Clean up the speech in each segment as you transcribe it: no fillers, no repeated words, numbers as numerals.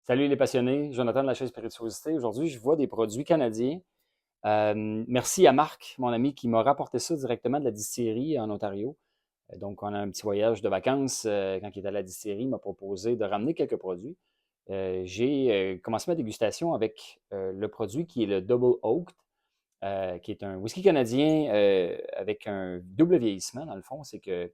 Salut les passionnés, Jonathan de la chaîne Spirituosité. Aujourd'hui, je vois des produits canadiens. Merci à Marc, mon ami, qui m'a rapporté ça directement de la distillerie en Ontario. Donc, on a un petit voyage de vacances. Quand il était à la distillerie, il m'a proposé de ramener quelques produits. J'ai commencé ma dégustation avec le produit qui est le Double Oaked, qui est un whisky canadien avec un double vieillissement, dans le fond. C'est que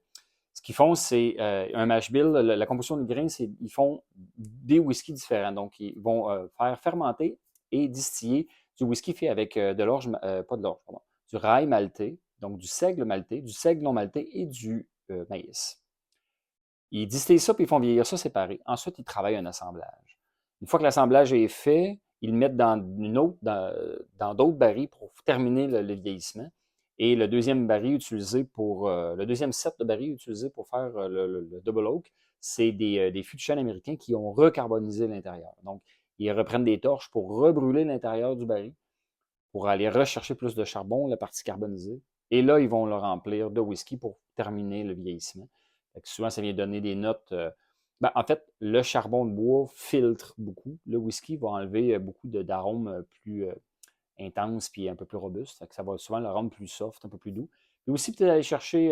ce qu'ils font, c'est un mash bill. La composition des grains, c'est ils font des whiskies différents. Donc, ils vont faire fermenter et distiller du whisky fait avec de l'orge, pas de l'orge, pardon, du rye maltais, donc du seigle non maltais et du maïs. Ils distillent ça puis ils font vieillir ça séparé. Ensuite, ils travaillent un assemblage. Une fois que l'assemblage est fait, ils le mettent dans d'autres barils pour terminer le vieillissement. Et le deuxième baril utilisé pour le deuxième set de barils utilisé pour faire le double oak, c'est des fûts de chêne américains qui ont recarbonisé l'intérieur. Donc, ils reprennent des torches pour rebrûler l'intérieur du baril, pour aller rechercher plus de charbon, la partie carbonisée. Et là, ils vont le remplir de whisky pour terminer le vieillissement. Fait que souvent, ça vient donner des notes. En fait, le charbon de bois filtre beaucoup. Le whisky va enlever beaucoup d'arômes plus intenses puis un peu plus robustes. Fait que ça va souvent le rendre plus soft, un peu plus doux. Puis aussi, peut-être aller chercher,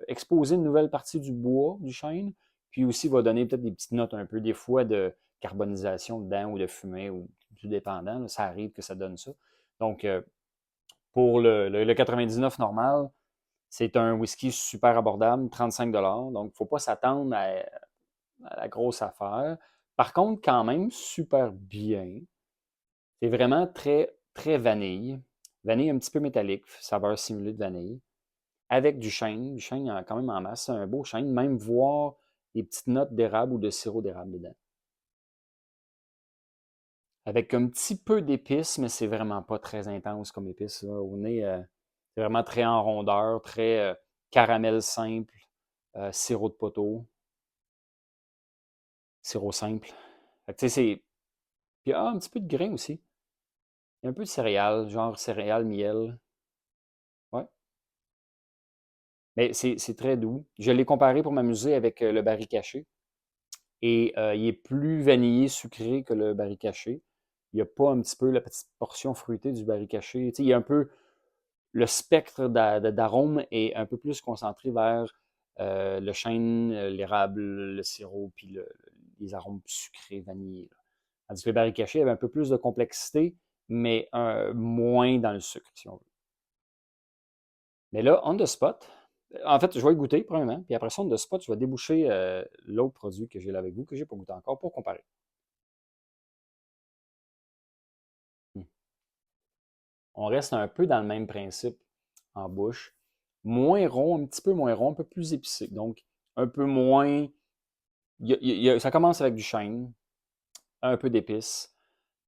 exposer une nouvelle partie du bois, du chêne. Puis aussi, va donner peut-être des petites notes un peu, des fois, de carbonisation dedans ou de fumée, ou tout dépendant. Là, ça arrive que ça donne ça. Donc, pour le 99 normal, c'est un whisky super abordable, 35 $. Donc, il ne faut pas s'attendre à la grosse affaire. Par contre, quand même, super bien. C'est vraiment très, très vanille. Vanille un petit peu métallique, saveur simulée de vanille. Avec du chêne quand même en masse. C'est un beau chêne, même voir des petites notes d'érable ou de sirop d'érable dedans. Avec un petit peu d'épices, mais c'est vraiment pas très intense comme épices. Là. Au nez, c'est vraiment très en rondeur, très caramel simple, sirop de poteau, sirop simple. Fait que, tu sais, c'est. Puis un petit peu de grain aussi. Il y a un peu de céréales, genre céréales, miel. Ouais. Mais c'est très doux. Je l'ai comparé pour m'amuser avec le baril caché. Et il est plus vanillé, sucré que le baril caché. Il n'y a pas un petit peu la petite portion fruitée du baril caché. Tu sais, il y a un peu le spectre d'arômes est un peu plus concentré vers le chêne, l'érable, le sirop, puis les arômes sucrés, vanillés. Là. Tandis que le baril caché avait un peu plus de complexité, mais moins dans le sucre, si on veut. Mais là, on the spot, en fait, je vais y goûter, premièrement, puis après ça, on the spot, je vais déboucher l'autre produit que j'ai là avec vous, que j'ai pas goûté encore, pour comparer. Hmm. On reste un peu dans le même principe en bouche. Moins rond, un petit peu moins rond, un peu plus épicé. Donc, un peu moins. Ça commence avec du chêne, un peu d'épices,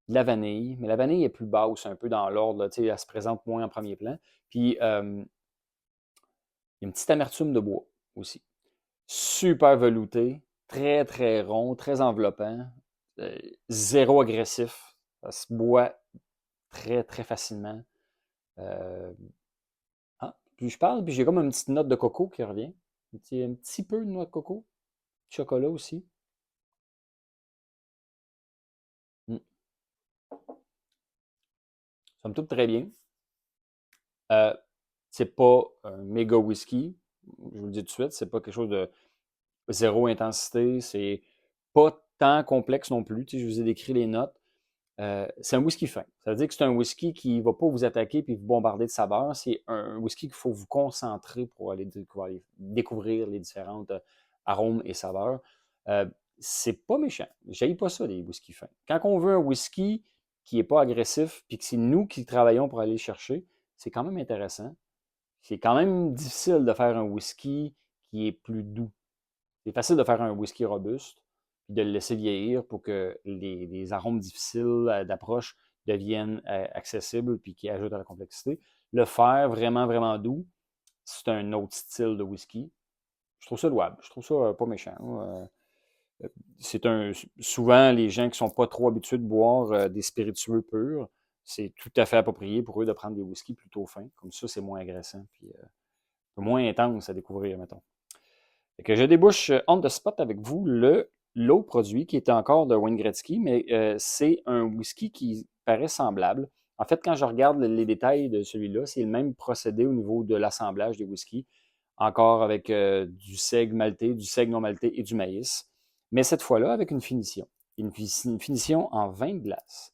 de la vanille, mais la vanille est plus basse, un peu dans l'ordre, tu sais, elle se présente moins en premier plan. Puis, il y a une petite amertume de bois aussi. Super velouté, très, très rond, très enveloppant, euh, zéro agressif. Ça se boit très, très facilement. Euh, puis je parle, puis j'ai comme une petite note de coco qui revient. Un petit peu de noix de coco. Chocolat aussi. Mm. Ça me touche très bien. Euh, c'est pas un méga whisky. Je vous le dis tout de suite, c'est pas quelque chose de zéro intensité. C'est pas tant complexe non plus. Tu sais, je vous ai décrit les notes. C'est un whisky fin. Ça veut dire que c'est un whisky qui ne va pas vous attaquer et vous bombarder de saveurs. C'est un whisky qu'il faut vous concentrer pour aller découvrir les différentes arômes et saveurs. Euh, c'est pas méchant. J'aille pas ça, les whisky fins. Quand on veut un whisky qui n'est pas agressif puis que c'est nous qui travaillons pour aller le chercher, c'est quand même intéressant. C'est quand même difficile de faire un whisky qui est plus doux. C'est facile de faire un whisky robuste, puis de le laisser vieillir pour que les arômes difficiles d'approche deviennent accessibles puis qui ajoutent à la complexité. Le faire vraiment, vraiment doux, c'est un autre style de whisky. Je trouve ça louable. Je trouve ça pas méchant. C'est un, souvent, les gens qui sont pas trop habitués de boire des spiritueux purs, c'est tout à fait approprié pour eux de prendre des whiskies plutôt fins. Comme ça, c'est moins agressant puis moins intense à découvrir, mettons. Fait que je débouche on the spot avec vous le l'autre produit qui est encore de Wayne Gretzky, mais c'est un whisky qui paraît semblable. En fait, quand je regarde les détails de celui-là, c'est le même procédé au niveau de l'assemblage des whiskies, encore avec du seigle maltais, du seigle non maltais et du maïs, mais cette fois-là avec une finition. Une finition en vin de glace.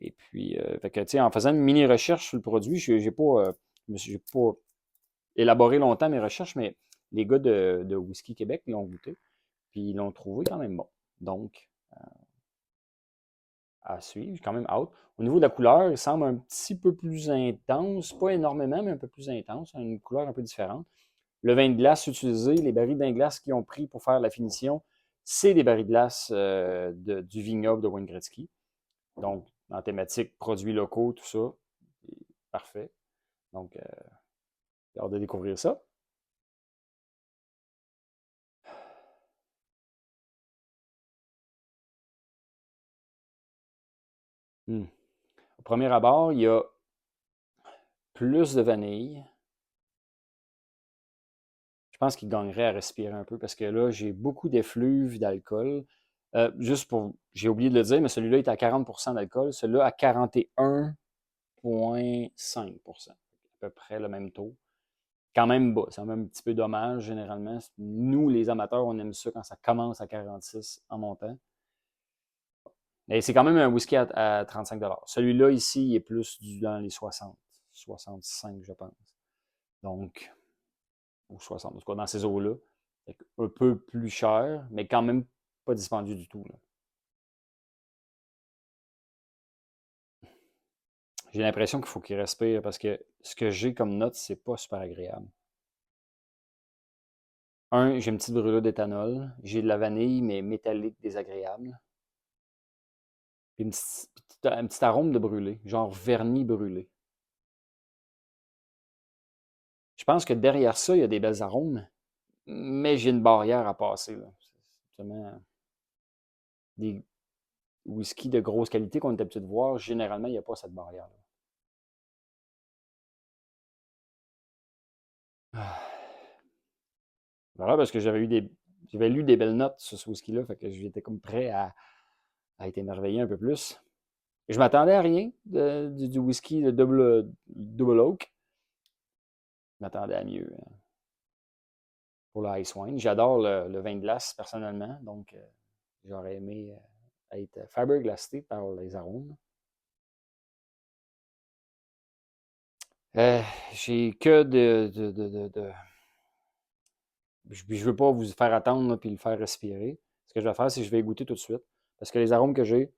Et puis, fait que, tu sais, en faisant une mini recherche sur le produit, j'ai pas élaboré longtemps mes recherches, mais les gars de Whisky Québec l'ont goûté, puis ils l'ont trouvé quand même bon. Donc, à suivre, j'ai quand même hâte. Au niveau de la couleur, il semble un petit peu plus intense, pas énormément, mais un peu plus intense, une couleur un peu différente. Le vin de glace utilisé, les barils de vin de glace qu'ils ont pris pour faire la finition, c'est des barils de glace du vignoble de Wayne Gretzky. Donc, en thématique produits locaux, tout ça, parfait. Donc, j'ai hâte de découvrir ça. Hmm. Au premier abord, il y a plus de vanille. Je pense qu'il gagnerait à respirer un peu parce que là, j'ai beaucoup d'effluves d'alcool. Juste pour, j'ai oublié de le dire, mais celui-là est à 40% d'alcool, celui-là à 41,5%. À peu près le même taux. Quand même bas. C'est même un petit peu dommage, généralement. Nous, les amateurs, on aime ça quand ça commence à 46 en montant. Mais c'est quand même un whisky à 35 $. Celui-là, ici, il est plus dans les 60, 65, je pense. Donc, ou 60, en tout cas, dans ces eaux-là. Un peu plus cher, mais quand même pas dispendieux du tout, là. J'ai l'impression qu'il faut qu'il respire parce que ce que j'ai comme note, c'est pas super agréable. Un, j'ai une petite brûlure d'éthanol. J'ai de la vanille, mais métallique, désagréable. Puis un petit arôme de brûlé, genre vernis brûlé. Je pense que derrière ça, il y a des belles arômes, mais j'ai une barrière à passer, là. C'est justement des whisky de grosse qualité qu'on est habitué de voir. Généralement, il n'y a pas cette barrière-là. Ah. Voilà, parce que j'avais lu des belles notes sur ce whisky-là, fait que j'étais comme prêt à être émerveillé un peu plus. Et je m'attendais à rien du whisky de double oak. Je m'attendais à mieux pour le ice wine. J'adore le vin de glace personnellement, donc j'aurais aimé être fiberglassé par les arômes. Euh, j'ai que je ne veux pas vous faire attendre et le faire respirer. Ce que je vais faire, c'est que je vais goûter tout de suite. Parce que les arômes que j'ai,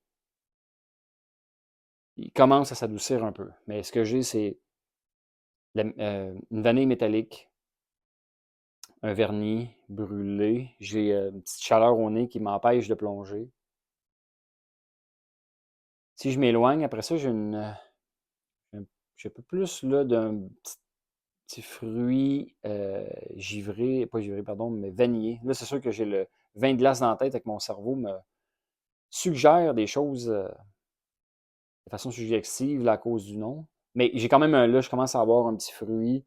ils commencent à s'adoucir un peu. Mais ce que j'ai, c'est une vanille métallique, un vernis brûlé. J'ai une petite chaleur au nez qui m'empêche de plonger. Si je m'éloigne, après ça, j'ai un peu plus là, d'un petit fruit givré, pas givré, pardon, mais vanillé. Là, c'est sûr que j'ai le vin de glace dans la tête avec mon cerveau me suggère des choses de façon subjective là, à cause du nom. Mais j'ai quand même là, je commence à avoir un petit fruit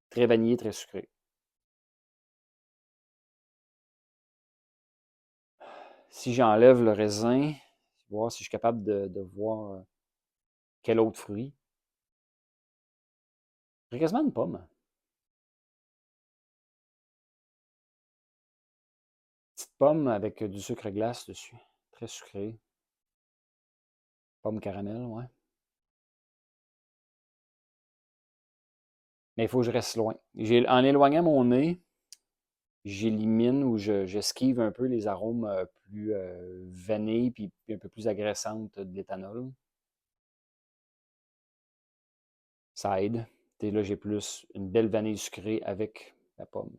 très vanillé, très sucré. Si j'enlève le raisin, voir si je suis capable de voir quel autre fruit. J'ai quasiment une pomme. Petite pomme avec du sucre glace dessus. Très sucré. Pomme caramel, ouais. Mais il faut que je reste loin. En éloignant mon nez, j'élimine ou j'esquive un peu les arômes plus vanille puis un peu plus agressantes de l'éthanol. Ça aide. Et là, j'ai plus une belle vanille sucrée avec la pomme.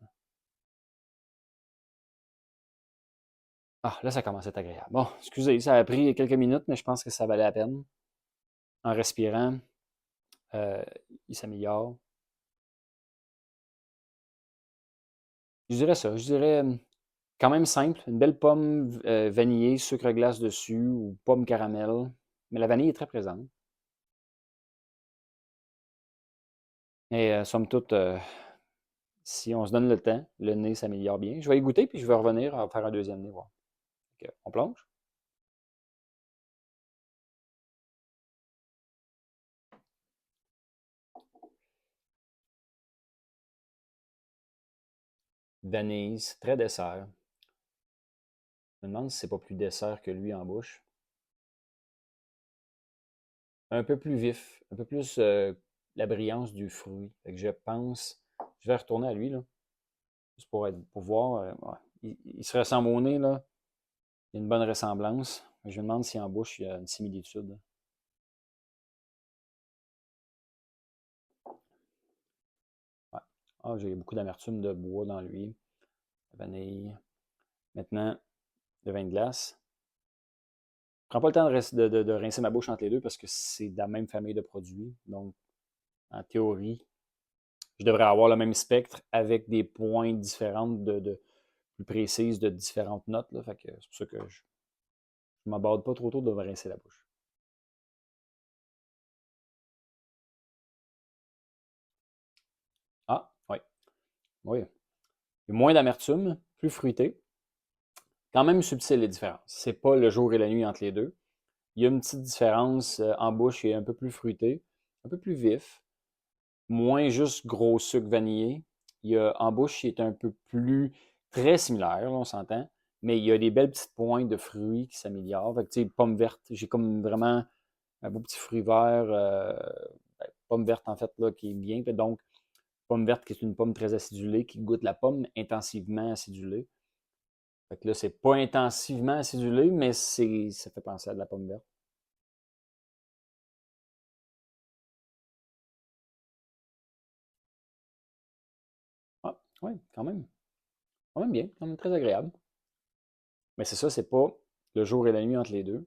Ah, là, ça commence à être agréable. Bon, excusez, ça a pris quelques minutes, mais je pense que ça valait la peine. En respirant, euh, il s'améliore. Je dirais ça. Je dirais quand même simple. Une belle pomme vanillée, sucre glace dessus ou pomme caramel. Mais la vanille est très présente. Et somme toute, si on se donne le temps, le nez s'améliore bien. Je vais y goûter puis je vais revenir en faire un deuxième nez voir. On plonge. Vanille, très dessert. Je me demande si c'est pas plus dessert que lui en bouche. Un peu plus vif, un peu plus la brillance du fruit. Fait que je pense, je vais retourner à lui, là, juste pour voir. Ouais. Il se ressemble au nez, là. Il y a une bonne ressemblance. Je me demande si en bouche, il y a une similitude. Ouais. Ah, j'ai beaucoup d'amertume de bois dans lui. Vanille. Maintenant, le vin de glace. Je prends pas le temps de rincer ma bouche entre les deux parce que c'est de la même famille de produits. Donc, en théorie, je devrais avoir le même spectre avec des points différents plus précises de différentes notes. Là. Fait que c'est pour ça que je ne m'aborde pas trop tôt de me rincer la bouche. Ah, oui. Oui. Il y a moins d'amertume, plus fruité. Quand même subtil les différences. C'est pas le jour et la nuit entre les deux. Il y a une petite différence en bouche, il est un peu plus fruité, un peu plus vif, moins juste gros sucre vanillé. Il y a, en bouche, il est un peu plus très similaire, là, on s'entend, mais il y a des belles petites pointes de fruits qui s'améliorent. Fait que, tu sais, pomme verte, j'ai comme vraiment un beau petit fruit vert, pomme verte en fait, là, qui est bien. Donc, pomme verte qui est une pomme très acidulée, qui goûte la pomme intensivement acidulée. Fait que là, c'est pas intensivement acidulé, mais ça fait penser à de la pomme verte. Ah, oui, quand même. Quand même bien, quand même très agréable. Mais c'est ça, c'est pas le jour et la nuit entre les deux.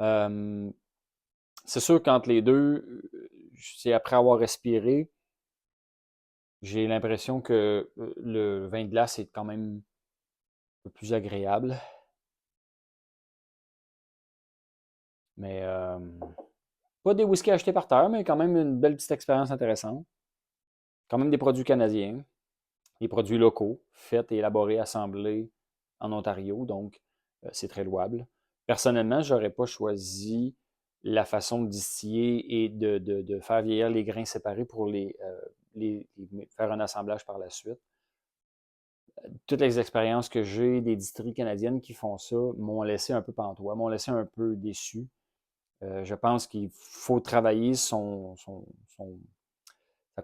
Euh, c'est sûr qu'entre les deux, c'est après avoir respiré, j'ai l'impression que le vin de glace est quand même un peu plus agréable. Mais pas des whiskies achetés par terre, mais quand même une belle petite expérience intéressante. Quand même des produits canadiens, des produits locaux, faits et élaborés, assemblés en Ontario, donc c'est très louable. Personnellement, je n'aurais pas choisi la façon de distiller et de faire vieillir les grains séparés pour faire un assemblage par la suite. Toutes les expériences que j'ai des distilleries canadiennes qui font ça m'ont laissé un peu pantois, m'ont laissé un peu déçu. Je pense qu'il faut travailler sa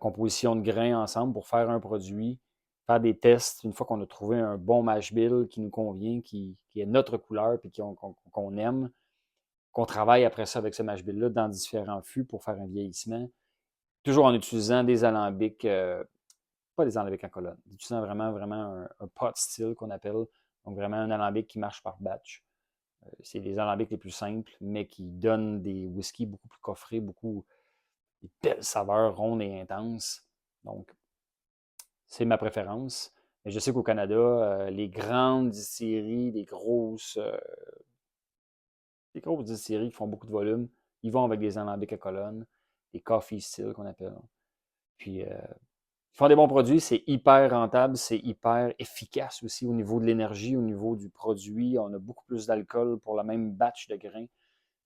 composition de grains ensemble pour faire un produit, faire des tests une fois qu'on a trouvé un bon mash bill qui nous convient, qui est notre couleur et qu'on aime, qu'on travaille après ça avec ce mash bill-là dans différents fûts pour faire un vieillissement, toujours en utilisant des alambics, pas des alambics en colonne, en utilisant vraiment un pot style qu'on appelle, donc vraiment un alambic qui marche par batch. C'est les alambics les plus simples, mais qui donnent des whiskies beaucoup plus coffrés, beaucoup des belles saveurs rondes et intenses. Donc, c'est ma préférence. Mais je sais qu'au Canada, les grandes distilleries, les grosses distilleries qui font beaucoup de volume, ils vont avec des alambics à colonne, des coffee still qu'on appelle. Puis, ils font des bons produits, c'est hyper rentable, c'est hyper efficace aussi au niveau de l'énergie, au niveau du produit. On a beaucoup plus d'alcool pour la même batch de grains.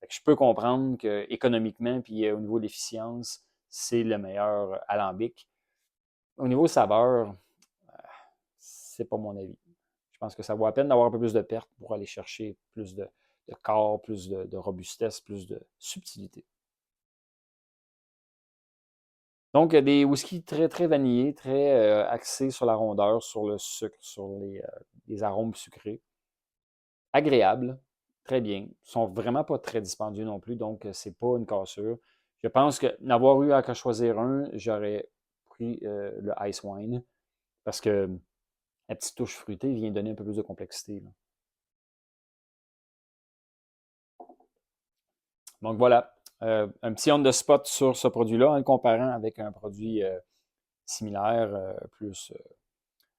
Fait que je peux comprendre que économiquement, puis au niveau de l'efficience, c'est le meilleur alambic. Au niveau saveur, c'est pas mon avis. Je pense que ça vaut la peine d'avoir un peu plus de pertes pour aller chercher plus de corps, plus de robustesse, plus de subtilité. Donc, des whiskies très, très vanillés, très axés sur la rondeur, sur le sucre, sur les arômes sucrés. Agréables, très bien. Ils sont vraiment pas très dispendieux non plus, donc c'est pas une cassure. Je pense que n'avoir eu à choisir un, j'aurais pris le Ice Wine parce que la petite touche fruitée vient donner un peu plus de complexité. Là. Donc voilà, un petit on the spot sur ce produit-là en le comparant avec un produit similaire, plus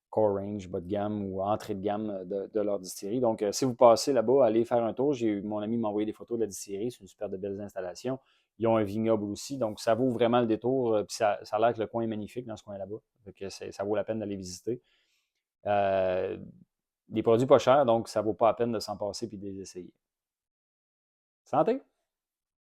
core range, bas de gamme ou entrée de gamme de leur distillerie. Donc, si vous passez là-bas, allez faire un tour. Mon ami m'a envoyé des photos de la distillerie. C'est une super de belles installations. Ils ont un vignoble aussi. Donc, ça vaut vraiment le détour. Puis ça a l'air que le coin est magnifique dans ce coin là-bas. Donc, ça vaut la peine d'aller visiter. Euh, des produits pas chers, donc ça ne vaut pas la peine de s'en passer et de les essayer. Santé!